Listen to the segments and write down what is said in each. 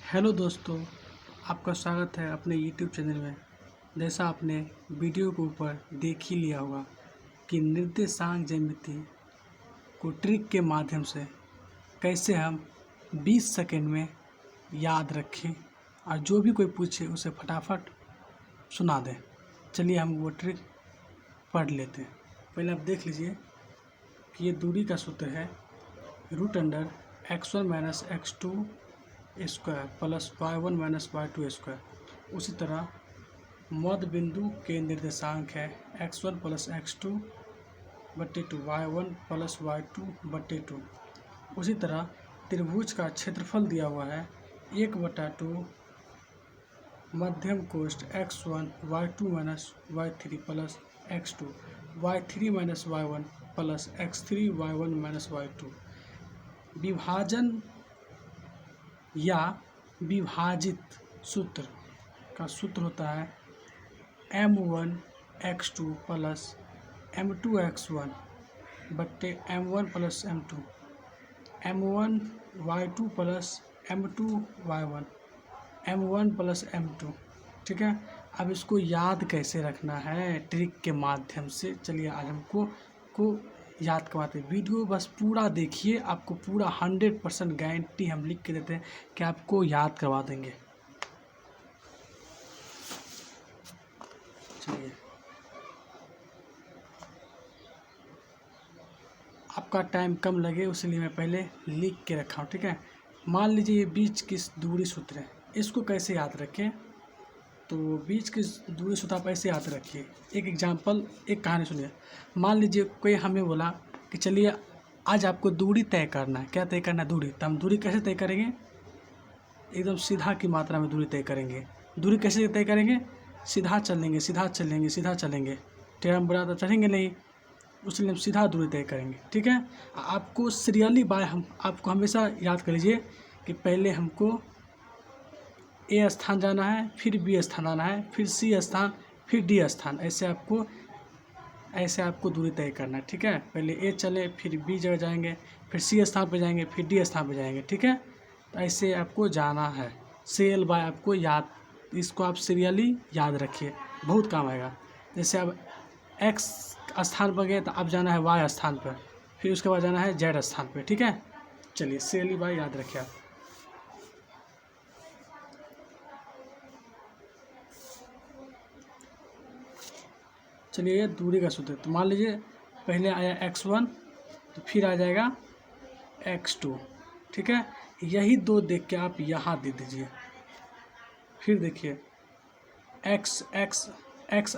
Hello दोस्तों, आपका स्वागत है अपने यूट्यूब चैनल में। जैसा आपने वीडियो के ऊपर देख ही लिया होगा कि निर्देशांक ज्यामिति को ट्रिक के माध्यम से कैसे हम 20 सेकंड में याद रखें और जो भी कोई पूछे उसे फटाफट सुना दें। चलिए हम वो ट्रिक पढ़ लेते हैं। पहले आप देख लीजिए कि ये दूरी का सूत्र है √(x1 - x2) square plus y1 - y2 square. उसी तरह मध्य बिंदु के निर्देशांक है x1 + x2 बटे 2, y1 + y2 बटे 2। उसी तरह त्रिभुज का क्षेत्रफल दिया हुआ है 1/2 मध्यम कोष्ठ x1 y2 - y3 plus x2 y3 - y1 plus x3 y1 - y2। विभाजन या विभाजित सूत्र का सूत्र होता है m1 x2 plus m2 x1 बट्टे m1 plus m2, m1 y2 plus m2 y1, m1 plus m2। ठीक है, अब इसको याद कैसे रखना है ट्रिक के माध्यम से। चलिए आज हमको याद करवाते हैं। वीडियो बस पूरा देखिए, आपको पूरा 100% गारंटी हम लिख के देते हैं कि आपको याद करवा देंगे। चलिए, आपका टाइम कम लगे इसलिए मैं पहले लिख के रखा हूँ। ठीक है, मान लीजिए ये बीच की दूरी सूत्र है, इसको कैसे याद रखें। तो बीच की दूरी सूत्र आप ऐसे याद रखिए। एक एग्जांपल, एक कहानी सुनिए। मान लीजिए कोई हमें बोला कि चलिए आज आपको दूरी तय करना है। क्या तय करना है? दूरी। तो हम दूरी कैसे तय करेंगे? एकदम सीधा की मात्रा में दूरी तय करेंगे। दूरी कैसे तय करेंगे? सीधा चलेंगे, सीधा चलेंगे, सीधा चलेंगे। टेढ़ा मेढ़ा तो चलेंगे नहीं, उसलिए हम सीधा दूरी तय करेंगे। ठीक है, आपको सीरियली बाय हम आपको हमेशा याद कर लीजिए कि पहले हमको ए स्थान जाना है, फिर बी स्थान जाना है, फिर सी स्थान, फिर डी स्थान। ऐसे आपको दूरी तय करना है। ठीक है, पहले ए चले, फिर बी जगह जाएंगे, फिर सी स्थान पर जाएंगे, फिर डी स्थान पर जाएंगे। ठीक है, तो ऐसे आपको जाना है। सीरियल बाय आपको याद, इसको आप सीरियली याद रखिए, बहुत काम आएगा। जैसे अब एक्स स्थान पर गए तो अब जाना है वाई स्थान पर, फिर उसके बाद जाना है जेड स्थान पर। ठीक है, चलिए सीरियली बाय याद रखिए आप। चलिए ये दूरी का सूत्र है। तो मान लीजिए पहले आया x1, तो फिर आ जाएगा x2। ठीक है, यही दो देख के आप यहाँ दे दीजिए। फिर देखिए x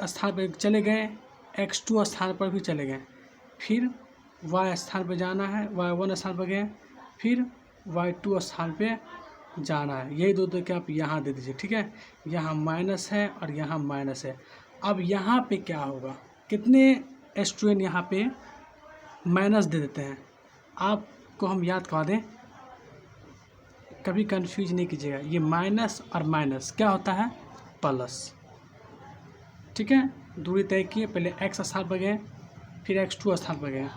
स्थान पर चले गए, x2 स्थान पर भी चले गए, फिर y स्थान पर जाना है, y1 स्थान पर गए, फिर y2 स्थान पे जाना है। यही दो देख के आप यहाँ दे दीजिए। ठीक है, यहाँ माइनस है और यहाँ माइनस है। अब यहाँ पे क्या होगा? कितने स्टूडेंट यहाँ पे माइनस दे देते हैं? आपको हम याद करवा दें, कभी कंफ्यूज नहीं कीजिएगा। ये माइनस और माइनस क्या होता है? प्लस। ठीक है, दूरी तय किए, पहले x स्थान पर गए, फिर x2 स्थान पर गए।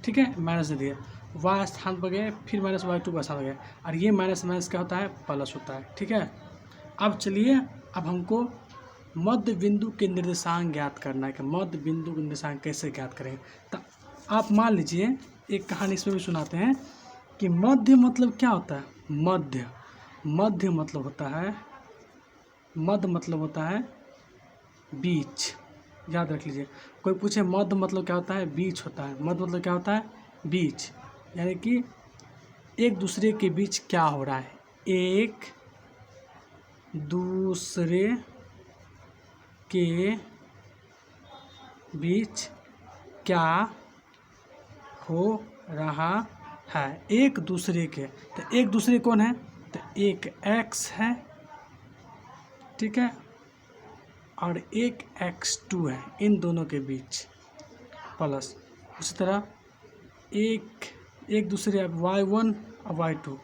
ठीक है, माइनस दे दिए, y स्थान पर गए, फिर माइनस y2 स्थान पर गए, और ये माइनस माइनस क्या होता है? प्लस होता है। ठीक है, अब चलिए अब हमको मध्य बिंदु के निर्देशांक ज्ञात करना है कि मध्य बिंदु के निर्देशांक कैसे ज्ञात करेंगे। तो आप मान लीजिए एक कहानी इसमें भी सुनाते हैं कि मध्य मतलब क्या होता है? मध्य मतलब होता है बीच। याद रख लीजिए। कोई पूछे मध्य मतलब क्या होता है? बीच होता है। मध्य मतलब क्या होता है? बीच। यानी कि एक दूसरे के बीच क्या हो रहा है? एक दूसरे के बीच क्या हो रहा है? एक दूसरे के, तो एक दूसरे कौन है? तो एक x है, ठीक है, और एक x2 है, इन दोनों के बीच प्लस। उसी तरह एक दूसरे y1 और y2,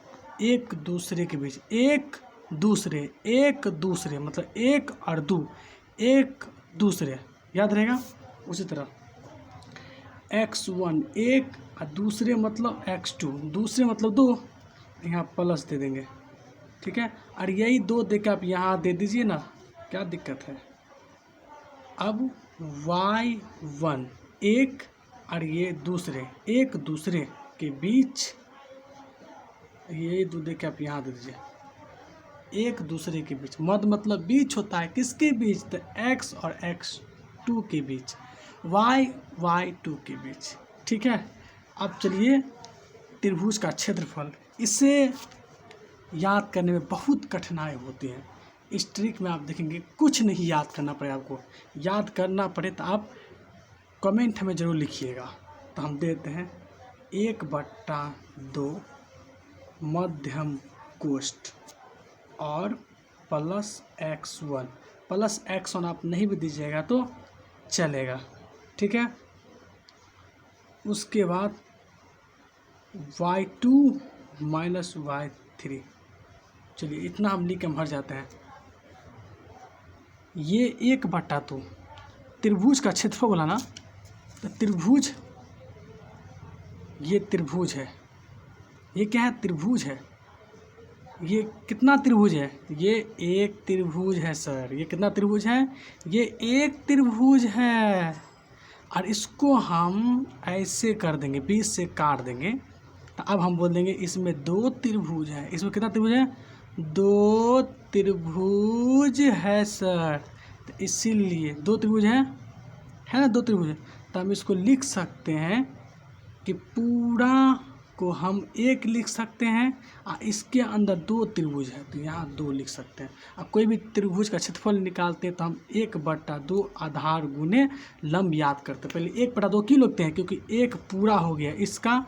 एक दूसरे के बीच, एक दूसरे मतलब एक और दो, एक दूसरे, याद रहेगा। उसी तरह x1 एक और दूसरे मतलब x2, दूसरे मतलब दो, यहाँ प्लस दे देंगे। ठीक है। और यही 2 दे के आप यहाँ दे दीजिए ना, क्या दिक्कत है। अब y1 एक और ये दूसरे, एक दूसरे के बीच, ये 2 दे के आप यहाँ दे दीजिए, एक दूसरे के बीच। मध्य मतलब बीच होता है, किसके बीच, तो x और x2 के बीच, y y2 के बीच, ठीक है। अब चलिए त्रिभुज का क्षेत्रफल, इसे याद करने में बहुत कठिनाई होती है। इस ट्रिक में आप देखेंगे कुछ नहीं याद करना पड़े, आपको याद करना पड़े तो आप कमेंट हमें ज़रूर लिखिएगा। तो हम देते हैं 1/2 मध्यम कोष्ठ और प्लस x1 आप नहीं भी दीजिएगा तो चलेगा, ठीक है। उसके बाद y2 माइनस y3, चलिए इतना हम लिख के हम हट जाते हैं। ये 1/2 त्रिभुज का क्षेत्रफल बोला ना, तो त्रिभुज, ये त्रिभुज है, ये क्या है, त्रिभुज है। ये कितना त्रिभुज है, ये एक त्रिभुज है सर। ये कितना त्रिभुज है, ये एक त्रिभुज है। और इसको हम ऐसे कर देंगे, बीच से काट देंगे, तो अब हम बोल देंगे इसमें 2 त्रिभुज है। इसमें कितना त्रिभुज है, 2 त्रिभुज है सर। तो इसीलिए 2 त्रिभुज है ना, 2 त्रिभुज है। तो हम इसको लिख सकते हैं कि पूरा को हम 1 लिख सकते हैं और इसके अंदर 2 त्रिभुज है, तो यहाँ 2 लिख सकते हैं। अब कोई भी त्रिभुज का क्षेत्रफल निकालते हैं तो हम 1/2 आधार गुने लंब याद करते हैं। पहले 1/2 क्यों लिखते हैं, क्योंकि 1 पूरा हो गया इसका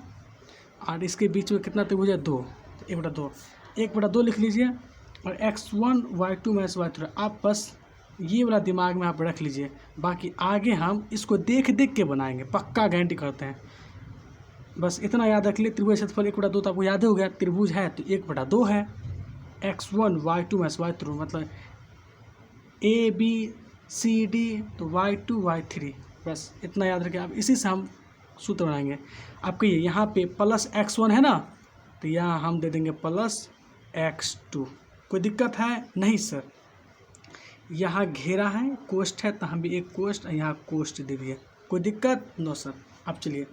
और इसके बीच में कितना त्रिभुज है, 2, 1/2 लिख लीजिए। और x1 y2 माइनस y3 आप बस ये वाला दिमाग में आप रख लीजिए। बाकी आगे हम इसको देख देख के बनाएंगे, पक्का गारंटी करते हैं। बस इतना याद रख लिए, त्रिभुज क्षेत्रफल 1/2 तो आपको याद हो गया, त्रिभुज है तो 1/2 है। x1 y2 माइनस y3 मतलब ABCD, तो y2 y3, बस इतना याद रखें। अब इसी से हम सूत्र बनाएंगे। आपको ये यहाँ पे प्लस x1 है ना, तो यहाँ हम दे देंगे प्लस x2। कोई दिक्कत है नहीं सर। यहाँ घेरा है, कोष्ठ है, तो हम भी एक कोष्ठ, यहाँ कोष्ठ दे दिए, कोई दिक्कत नो सर। अब चलिए,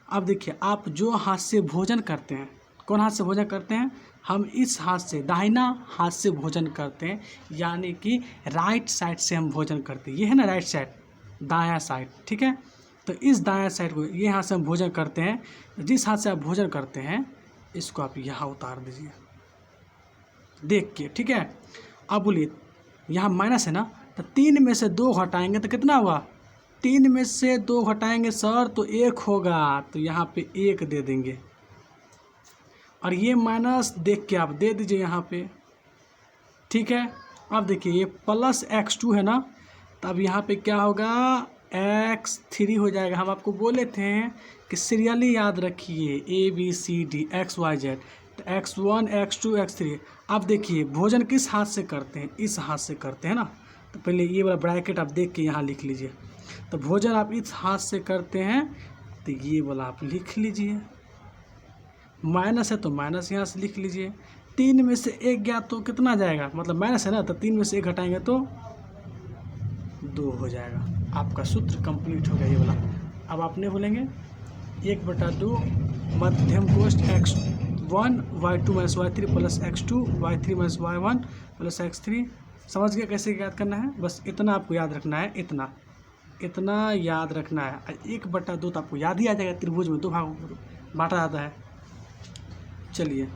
अब देखिए, आप जो हाथ से भोजन करते हैं, कौन हाथ से भोजन करते हैं, हम इस हाथ से, दाहिना हाथ से भोजन करते हैं, यानी कि राइट साइड से हम भोजन करते हैं। ये है ना राइट साइड, दायां साइड, ठीक है। तो इस दायां साइड को, ये हाथ से हम भोजन करते हैं। जिस हाथ से आप भोजन करते हैं इसको आप यहाँ उतार दीजिए देख के, ठीक है। अब बोलिए, यहाँ माइनस है ना, तो 3 में से 2 घटाएंगे तो कितना हुआ, 3 में से 2 घटाएंगे सर तो 1 होगा, तो यहाँ पे 1 दे देंगे। और ये माइनस देख के आप दे दीजिए यहाँ पे, ठीक है। अब देखिए ये प्लस x2 है ना, तो अब यहाँ पे क्या होगा, x3 हो जाएगा। हम आपको बोले थे कि सीरियली याद रखिए, ABCD XYZ, तो x1 x2 x3। अब देखिए भोजन किस हाथ से करते हैं, इस हाथ से करते हैं ना, तो पहले ये वाला ब्रैकेट आप देख के यहाँ लिख लीजिए। तो भोजन आप इस हाथ से करते हैं तो ये वाला आप लिख लीजिए, माइनस है तो माइनस यहाँ से लिख लीजिए। 3 में से 1 गया तो कितना जाएगा, मतलब माइनस है ना, तो 3 में से 1 घटाएंगे तो 2 हो जाएगा। आपका सूत्र कंप्लीट हो गया ये वाला। अब आपने बोलेंगे 1/2 मध्यम कोष्ठ x1 y2 minus y3 plus x2 y3 minus y1 plus x3। समझ गया कैसे याद करना है, बस इतना आपको याद रखना है, इतना याद रखना है। 1/2 तो आपको याद ही आ जाएगा, त्रिभुज में 2 भागों में बांटा जाता है। चलिए,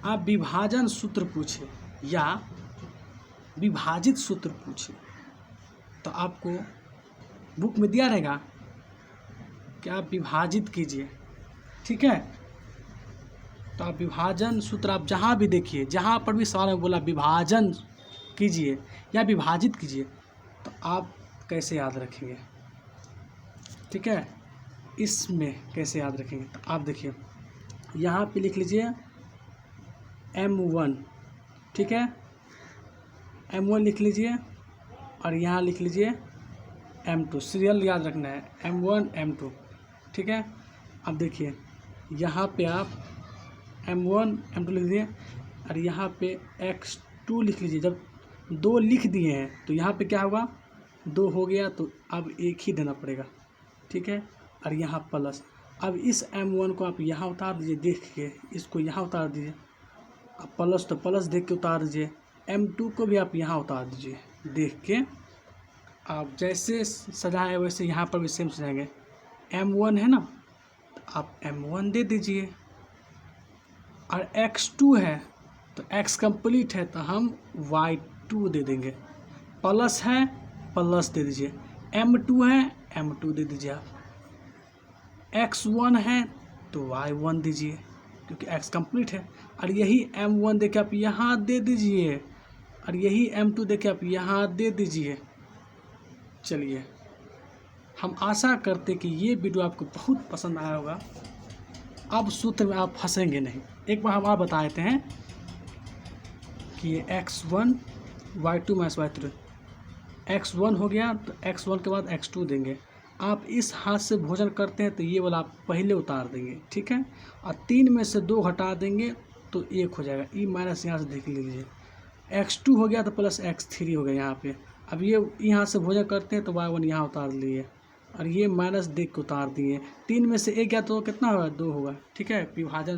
आप विभाजन सूत्र पूछे या विभाजित सूत्र पूछे तो आपको बुक में दिया रहेगा कि आप विभाजित कीजिए, ठीक है। तो आप विभाजन सूत्र आप जहाँ भी देखिए, जहाँ पर भी सवाल में बोला विभाजन कीजिए या विभाजित कीजिए, तो आप कैसे याद रखेंगे, ठीक है। इसमें कैसे याद रखेंगे, तो आप देखिए यहाँ पे लिख लीजिए M1, ठीक है, M1 लिख लीजिए और यहाँ लिख लीजिए M2। सीरियल याद रखना है, M1 M2, ठीक है। अब देखिए यहाँ पे आप M1 M2 लिख दीजिए। और यहाँ पे x2 लिख लीजिए। जब 2 लिख दिए हैं तो यहाँ पे क्या होगा, 2 हो गया तो अब एक ही देना पड़ेगा, ठीक है। और यहाँ प्लस, अब इस m1 को आप यहाँ उतार दीजिए देख के, इसको यहाँ उतार दीजिए। अब प्लस तो प्लस देख के उतार दीजिए, m2 को भी आप यहाँ उतार दीजिए देख के। आप जैसे सजाएं वैसे यहाँ पर भी सेम सजाएंगे। m1 है ना, तो आप m1 दे दीजिए। और x2 है तो x कंप्लीट है तो हम y2 दे देंगे। प्लस है प्लस दे दीजिए। m2 है m2 दे दीजिए आप। x1 है तो y1 दीजिए क्योंकि x कंप्लीट है। और यही m1 देके आप यहाँ दे दीजिए, और यही m2 देके आप यहाँ दे दीजिए। चलिए, हम आशा करते कि ये वीडियो आपको बहुत पसंद आया होगा। अब सूत्र में आप फंसेंगे नहीं। एक बार हम आप बता देते हैं कि ये x1 y2 minus y3, x1 हो गया तो x1 के बाद x2 देंगे। आप इस हाथ से भोजन करते हैं तो ये वाला आप पहले उतार देंगे, ठीक है। और 3 में से 2 हटा देंगे तो 1 हो जाएगा। ई माइनस यहाँ से देख लीजिए, x2 हो गया तो प्लस x3 हो गया यहाँ पे। अब ये यहाँ से भोजन करते हैं तो y1 यहाँ उतार लिए, और ये माइनस देख के उतार दिए। 3 में से 1 गया तो कितना होगा, 2 होगा, ठीक है। विभाजन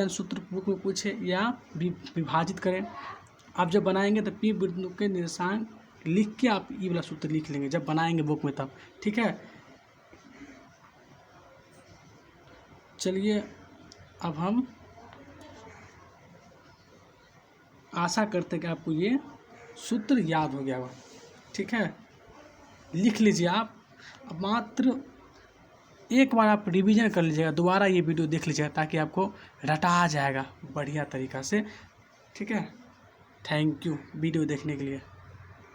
सूत्र बुक में पूछे या विभाजित करें। आप जब बनाएंगे तो पी बिंदु के निशान लिख के आप ये वाला सूत्र लिख लेंगे जब बनाएंगे बुक में तब, ठीक है। चलिए, अब हम आशा करते हैं कि आपको ये सूत्र याद हो गया होगा, ठीक है। लिख लीजिए आप। अब मात्र एक बार आप रिवीजन कर लीजिएगा, दोबारा ये वीडियो देख लीजिएगा ताकि आपको रटा जाएगा बढ़िया तरीक़ा से, ठीक है। थैंक यू वीडियो देखने के लिए।